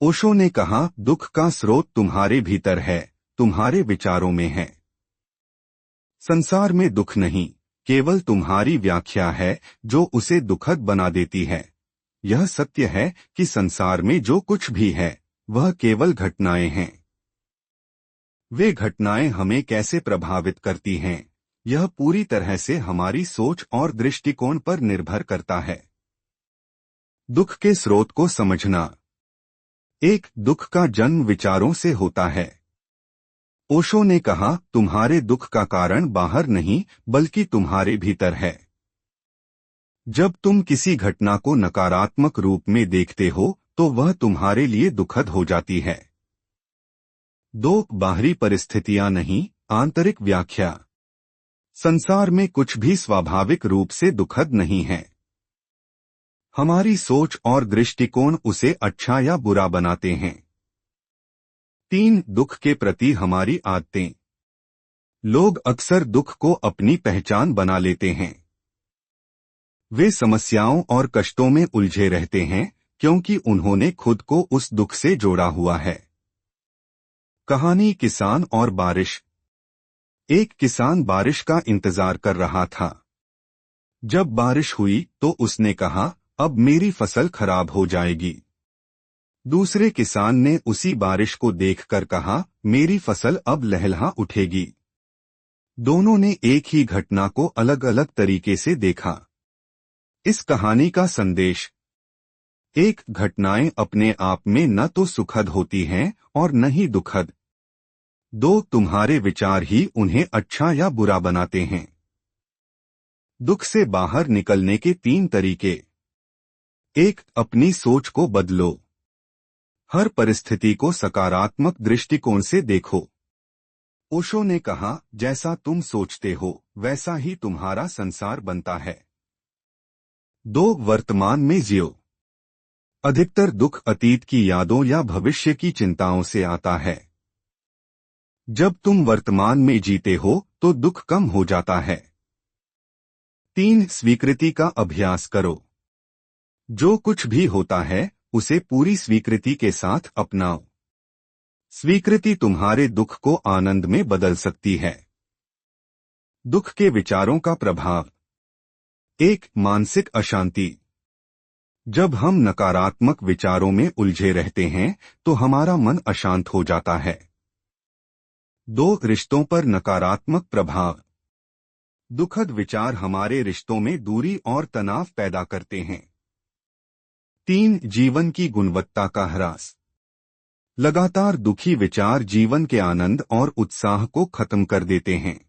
ओशो ने कहा, दुख का स्रोत तुम्हारे भीतर है, तुम्हारे विचारों में है। संसार में दुख नहीं, केवल तुम्हारी व्याख्या है जो उसे दुखद बना देती है। यह सत्य है कि संसार में जो कुछ भी है वह केवल घटनाएं हैं। वे घटनाएं हमें कैसे प्रभावित करती हैं, यह पूरी तरह से हमारी सोच और दृष्टिकोण पर निर्भर करता है। दुख के स्रोत को समझना। एक, दुख का जन्म विचारों से होता है। ओशो ने कहा, तुम्हारे दुख का कारण बाहर नहीं बल्कि तुम्हारे भीतर है। जब तुम किसी घटना को नकारात्मक रूप में देखते हो तो वह तुम्हारे लिए दुखद हो जाती है। दो, बाहरी परिस्थितियां नहीं, आंतरिक व्याख्या। संसार में कुछ भी स्वाभाविक रूप से दुखद नहीं है। हमारी सोच और दृष्टिकोण उसे अच्छा या बुरा बनाते हैं। तीन, दुख के प्रति हमारी आदतें। लोग अक्सर दुख को अपनी पहचान बना लेते हैं। वे समस्याओं और कष्टों में उलझे रहते हैं क्योंकि उन्होंने खुद को उस दुख से जोड़ा हुआ है। कहानी किसान और बारिश। एक किसान बारिश का इंतजार कर रहा था। जब बारिश हुई तो उसने कहा, अब मेरी फसल खराब हो जाएगी। दूसरे किसान ने उसी बारिश को देखकर कहा, मेरी फसल अब लहलहा उठेगी। दोनों ने एक ही घटना को अलग अलग तरीके से देखा। इस कहानी का संदेश। एक, घटनाएं अपने आप में न तो सुखद होती हैं और न ही दुखद। दो, तुम्हारे विचार ही उन्हें अच्छा या बुरा बनाते हैं। दुख से बाहर निकलने के तीन तरीके। एक, अपनी सोच को बदलो। हर परिस्थिति को सकारात्मक दृष्टिकोण से देखो। ओशो ने कहा, जैसा तुम सोचते हो वैसा ही तुम्हारा संसार बनता है। दो, वर्तमान में जियो। अधिकतर दुख अतीत की यादों या भविष्य की चिंताओं से आता है। जब तुम वर्तमान में जीते हो तो दुख कम हो जाता है। तीन, स्वीकृति का अभ्यास करो। जो कुछ भी होता है उसे पूरी स्वीकृति के साथ अपनाओ। स्वीकृति तुम्हारे दुख को आनंद में बदल सकती है। दुख के विचारों का प्रभाव। एक, मानसिक अशांति। जब हम नकारात्मक विचारों में उलझे रहते हैं तो हमारा मन अशांत हो जाता है। दो, रिश्तों पर नकारात्मक प्रभाव। दुखद विचार हमारे रिश्तों में दूरी और तनाव पैदा करते हैं। तीन, जीवन की गुणवत्ता का ह्रास। लगातार दुखी विचार जीवन के आनंद और उत्साह को खत्म कर देते हैं।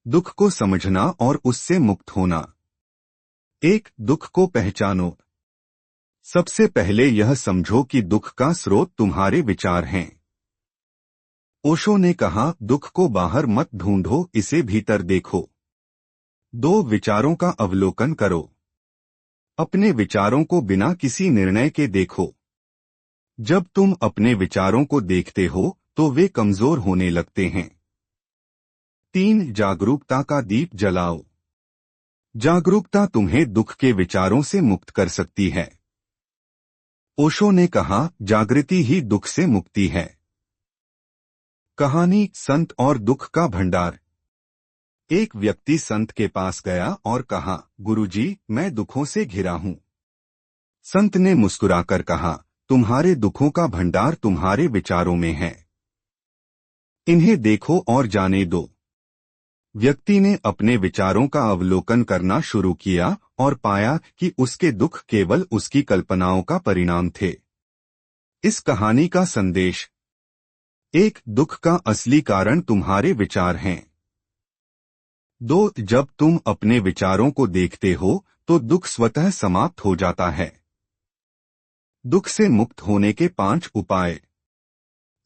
दुख को समझना और उससे मुक्त होना। एक, दुख को पहचानो। सबसे पहले यह समझो कि दुख का स्रोत तुम्हारे विचार हैं। ओशो ने कहा, दुख को बाहर मत ढूंढो, इसे भीतर देखो। दो, विचारों का अवलोकन करो। अपने विचारों को बिना किसी निर्णय के देखो। जब तुम अपने विचारों को देखते हो तो वे कमजोर होने लगते हैं। तीन, जागरूकता का दीप जलाओ। जागरूकता तुम्हें दुख के विचारों से मुक्त कर सकती है। ओशो ने कहा, जागृति ही दुख से मुक्ति है। कहानी, संत और दुख का भंडार। एक व्यक्ति संत के पास गया और कहा, गुरुजी, मैं दुखों से घिरा हूं। संत ने मुस्कुराकर कहा, तुम्हारे दुखों का भंडार तुम्हारे विचारों में है। इन्हें देखो और जाने दो। व्यक्ति ने अपने विचारों का अवलोकन करना शुरू किया और पाया कि उसके दुख केवल उसकी कल्पनाओं का परिणाम थे। इस कहानी का संदेश। एक, दुख का असली कारण तुम्हारे विचार हैं। दो, जब तुम अपने विचारों को देखते हो तो दुख स्वतः समाप्त हो जाता है। दुख से मुक्त होने के 5 उपाय।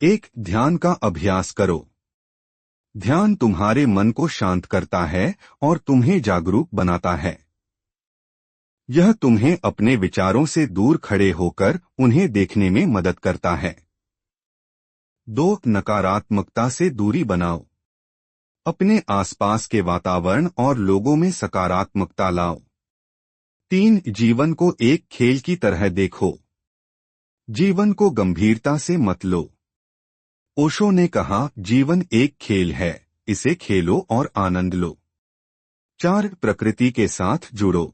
एक, ध्यान का अभ्यास करो। ध्यान तुम्हारे मन को शांत करता है और तुम्हें जागरूक बनाता है। यह तुम्हें अपने विचारों से दूर खड़े होकर उन्हें देखने में मदद करता है। दो, नकारात्मकता से दूरी बनाओ। अपने आसपास के वातावरण और लोगों में सकारात्मकता लाओ। तीन, जीवन को एक खेल की तरह देखो। जीवन को गंभीरता से मत लो। ओशो ने कहा, जीवन एक खेल है, इसे खेलो और आनंद लो। 4. प्रकृति के साथ जुड़ो।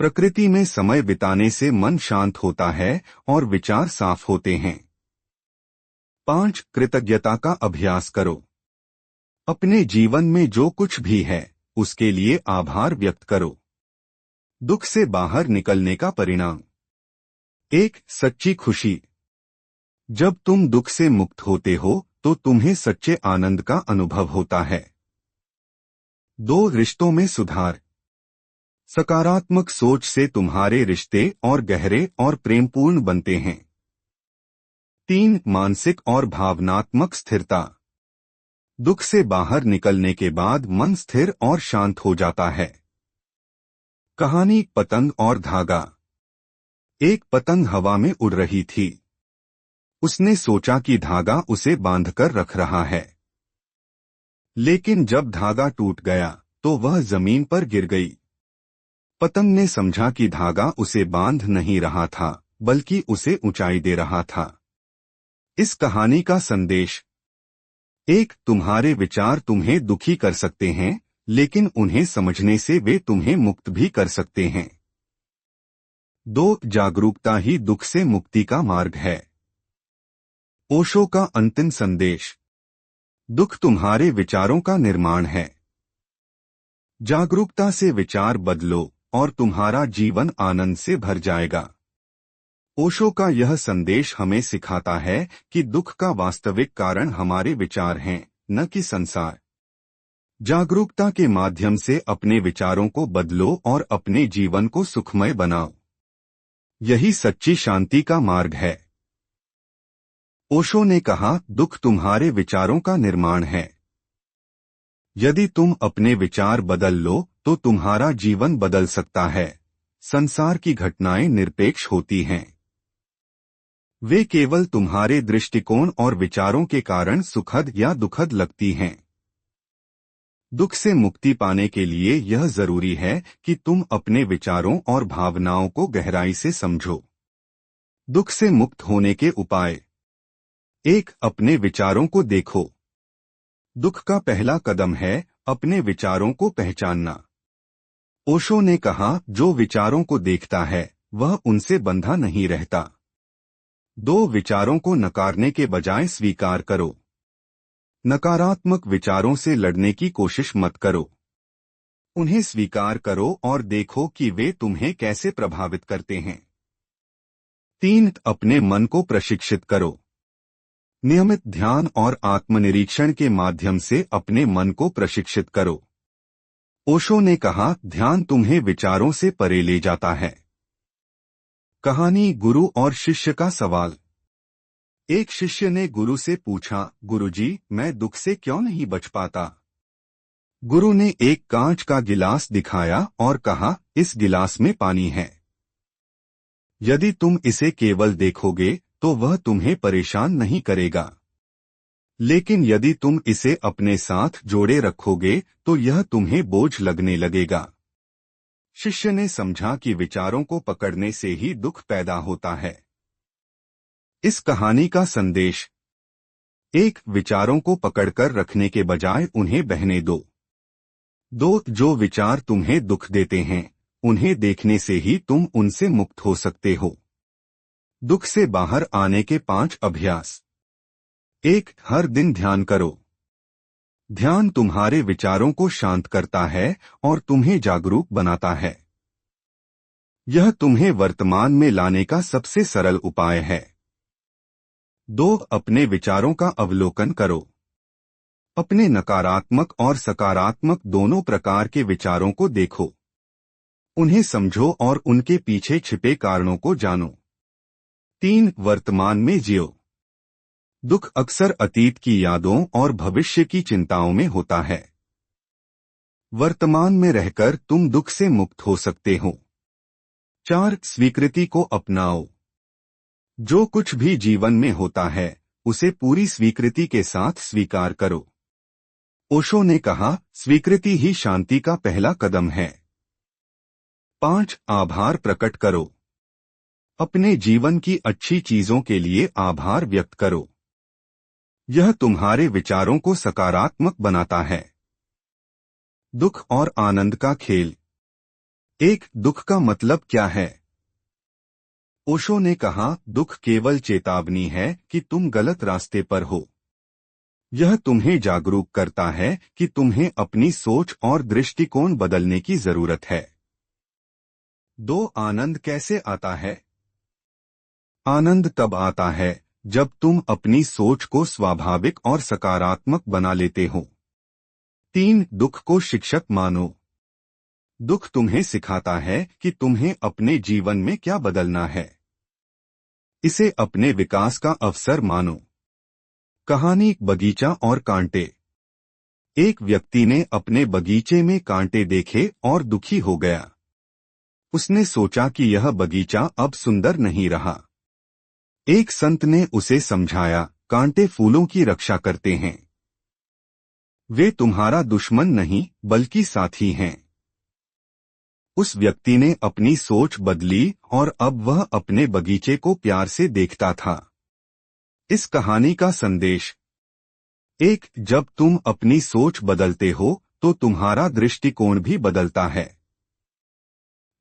प्रकृति में समय बिताने से मन शांत होता है और विचार साफ होते हैं। 5. कृतज्ञता का अभ्यास करो। अपने जीवन में जो कुछ भी है उसके लिए आभार व्यक्त करो। दुख से बाहर निकलने का परिणाम। 1. सच्ची खुशी। जब तुम दुख से मुक्त होते हो तो तुम्हें सच्चे आनंद का अनुभव होता है। 2. रिश्तों में सुधार। सकारात्मक सोच से तुम्हारे रिश्ते और गहरे और प्रेमपूर्ण बनते हैं। 3. मानसिक और भावनात्मक स्थिरता। दुख से बाहर निकलने के बाद मन स्थिर और शांत हो जाता है। कहानी पतंग और धागा। एक पतंग हवा में उड़ रही थी। उसने सोचा कि धागा उसे बांधकर रख रहा है, लेकिन जब धागा टूट गया तो वह जमीन पर गिर गई। पतंग ने समझा कि धागा उसे बांध नहीं रहा था, बल्कि उसे ऊंचाई दे रहा था। इस कहानी का संदेश। 1. तुम्हारे विचार तुम्हें दुखी कर सकते हैं, लेकिन उन्हें समझने से वे तुम्हें मुक्त भी कर सकते हैं। 2. जागरूकता ही दुख से मुक्ति का मार्ग है। ओशो का अंतिम संदेश। दुख तुम्हारे विचारों का निर्माण है। जागरूकता से विचार बदलो और तुम्हारा जीवन आनंद से भर जाएगा। ओशो का यह संदेश हमें सिखाता है कि दुख का वास्तविक कारण हमारे विचार हैं, न कि संसार। जागरूकता के माध्यम से अपने विचारों को बदलो और अपने जीवन को सुखमय बनाओ। यही सच्ची शांति का मार्ग है। ओशो ने कहा, दुख तुम्हारे विचारों का निर्माण है। यदि तुम अपने विचार बदल लो तो तुम्हारा जीवन बदल सकता है। संसार की घटनाएं निरपेक्ष होती हैं। वे केवल तुम्हारे दृष्टिकोण और विचारों के कारण सुखद या दुखद लगती हैं। दुख से मुक्ति पाने के लिए यह जरूरी है कि तुम अपने विचारों और भावनाओं को गहराई से समझो। दुख से मुक्त होने के उपाय। 1. अपने विचारों को देखो। दुख का पहला कदम है अपने विचारों को पहचानना। ओशो ने कहा, जो विचारों को देखता है वह उनसे बंधा नहीं रहता। 2. विचारों को नकारने के बजाय स्वीकार करो। नकारात्मक विचारों से लड़ने की कोशिश मत करो। उन्हें स्वीकार करो और देखो कि वे तुम्हें कैसे प्रभावित करते हैं। 3. अपने मन को प्रशिक्षित करो। नियमित ध्यान और आत्मनिरीक्षण के माध्यम से अपने मन को प्रशिक्षित करो। ओशो ने कहा, ध्यान तुम्हें विचारों से परे ले जाता है। कहानी गुरु और शिष्य का सवाल। एक शिष्य ने गुरु से पूछा, गुरुजी, मैं दुख से क्यों नहीं बच पाता? गुरु ने एक कांच का गिलास दिखाया और कहा, इस गिलास में पानी है। यदि तुम इसे केवल देखोगे तो वह तुम्हें परेशान नहीं करेगा, लेकिन यदि तुम इसे अपने साथ जोड़े रखोगे तो यह तुम्हें बोझ लगने लगेगा। शिष्य ने समझा कि विचारों को पकड़ने से ही दुख पैदा होता है। इस कहानी का संदेश। 1. विचारों को पकड़कर रखने के बजाय उन्हें बहने दो। 2. जो विचार तुम्हें दुख देते हैं उन्हें देखने से ही तुम उनसे मुक्त हो सकते हो। दुख से बाहर आने के 5 अभ्यास। 1. हर दिन ध्यान करो। ध्यान तुम्हारे विचारों को शांत करता है और तुम्हें जागरूक बनाता है। यह तुम्हें वर्तमान में लाने का सबसे सरल उपाय है। 2. अपने विचारों का अवलोकन करो। अपने नकारात्मक और सकारात्मक दोनों प्रकार के विचारों को देखो। उन्हें समझो और उनके पीछे छिपे कारणों को जानो। 3. वर्तमान में जियो। दुख अक्सर अतीत की यादों और भविष्य की चिंताओं में होता है। वर्तमान में रहकर तुम दुख से मुक्त हो सकते हो। 4. स्वीकृति को अपनाओ। जो कुछ भी जीवन में होता है उसे पूरी स्वीकृति के साथ स्वीकार करो। ओशो ने कहा, स्वीकृति ही शांति का पहला कदम है। 5. आभार प्रकट करो। अपने जीवन की अच्छी चीजों के लिए आभार व्यक्त करो। यह तुम्हारे विचारों को सकारात्मक बनाता है। दुख और आनंद का खेल। एक, दुख का मतलब क्या है? ओशो ने कहा, दुख केवल चेतावनी है कि तुम गलत रास्ते पर हो। यह तुम्हें जागरूक करता है कि तुम्हें अपनी सोच और दृष्टिकोण बदलने की जरूरत है। दो, आनंद कैसे आता है? आनंद तब आता है जब तुम अपनी सोच को स्वाभाविक और सकारात्मक बना लेते हो। तीन, दुख को शिक्षक मानो। दुख तुम्हें सिखाता है कि तुम्हें अपने जीवन में क्या बदलना है। इसे अपने विकास का अवसर मानो। कहानी, बगीचा और कांटे। एक व्यक्ति ने अपने बगीचे में कांटे देखे और दुखी हो गया। उसने सोचा कि यह बगीचा अब सुंदर नहीं रहा। एक संत ने उसे समझाया, कांटे फूलों की रक्षा करते हैं। वे तुम्हारा दुश्मन नहीं बल्कि साथी हैं। उस व्यक्ति ने अपनी सोच बदली और अब वह अपने बगीचे को प्यार से देखता था। इस कहानी का संदेश। एक, जब तुम अपनी सोच बदलते हो तो तुम्हारा दृष्टिकोण भी बदलता है।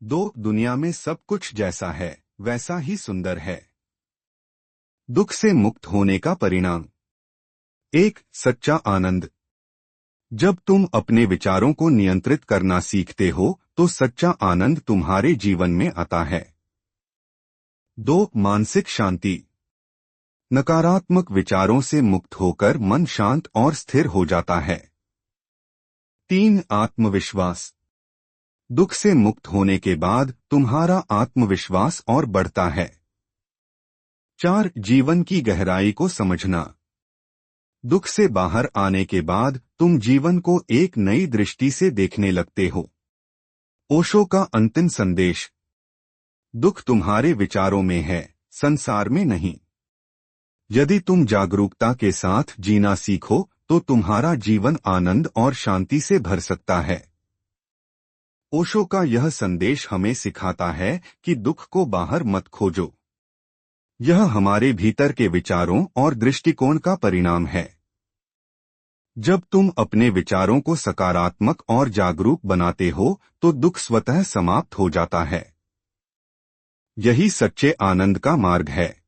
दो, दुनिया में सब कुछ जैसा है वैसा ही सुंदर है। दुख से मुक्त होने का परिणाम। एक, सच्चा आनंद। जब तुम अपने विचारों को नियंत्रित करना सीखते हो तो सच्चा आनंद तुम्हारे जीवन में आता है। दो, मानसिक शांति। नकारात्मक विचारों से मुक्त होकर मन शांत और स्थिर हो जाता है। तीन, आत्मविश्वास। दुख से मुक्त होने के बाद तुम्हारा आत्मविश्वास और बढ़ता है। चार, जीवन की गहराई को समझना। दुख से बाहर आने के बाद तुम जीवन को एक नई दृष्टि से देखने लगते हो। ओशो का अंतिम संदेश। दुख तुम्हारे विचारों में है, संसार में नहीं। यदि तुम जागरूकता के साथ जीना सीखो तो तुम्हारा जीवन आनंद और शांति से भर सकता है। ओशो का यह संदेश हमें सिखाता है कि दुख को बाहर मत खोजो। यह हमारे भीतर के विचारों और दृष्टिकोण का परिणाम है। जब तुम अपने विचारों को सकारात्मक और जागरूक बनाते हो तो दुख स्वतः समाप्त हो जाता है। यही सच्चे आनंद का मार्ग है।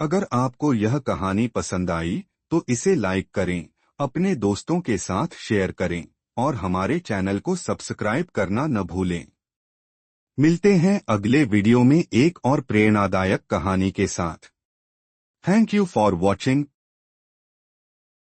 अगर आपको यह कहानी पसंद आई तो इसे लाइक करें, अपने दोस्तों के साथ शेयर करें और हमारे चैनल को सब्सक्राइब करना न भूलें। मिलते हैं अगले वीडियो में एक और प्रेरणादायक कहानी के साथ। Thank you for watching.